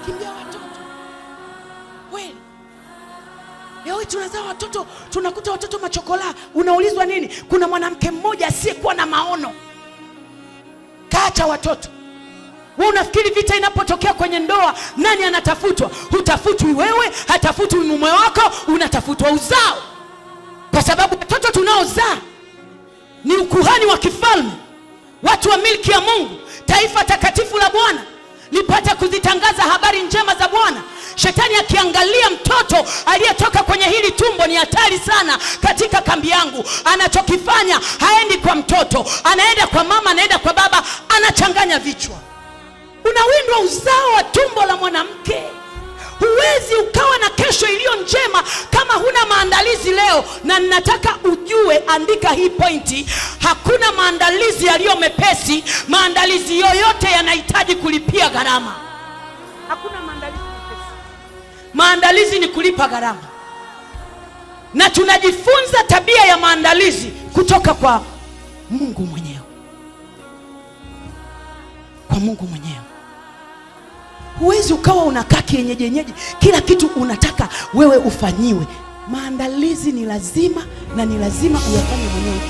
Kimbia watoto. Kweli. Leo tunazaa watoto, tunakuta watoto machokola. Unaulizwa nini? Kuna mwanamke mmoja asiyekuwa na maono. Kaacha watoto. Wewe unafikiri vita inapotokea kwenye ndoa nani anatafutwa? Hutafutwi wewe, hatafutwi mume wako, unatafutwa uzao. Kwa sababu watoto tunaozaa ni ukuhani wa kifalme, watu wa milki ya Mungu, taifa takatifu la Bwana, lipate kuzitangaza habari njema za Bwana. Shetani akiangalia mtoto aliyetoka kwenye hili tumbo, ni hatari sana katika kambi yangu. Anachokifanya, haendi kwa mtoto, anaenda kwa mama, anaenda kwa baba, anachanganya vichwa. Unawindwa uzao wa tumbo la mwanamke. Huwezi ukawa na kesho iliyo njema kama huna maandalizi leo. Na ninataka ujue, andika hii pointi, hakuna maandalizi yaliyo mepesi. Maandalizi yoyote yanahitaji kulipia gharama. Hakuna maandalizi mepesi. Maandalizi ni kulipa gharama. Na tunajifunza tabia ya maandalizi kutoka kwa Mungu mwenyewe. Kwa Mungu mwenyewe. Huwezi ukawa unakaa kienyeji, kila kitu unataka wewe ufanyiwe. Maandalizi ni lazima, na ni lazima uyafanye mwenyewe.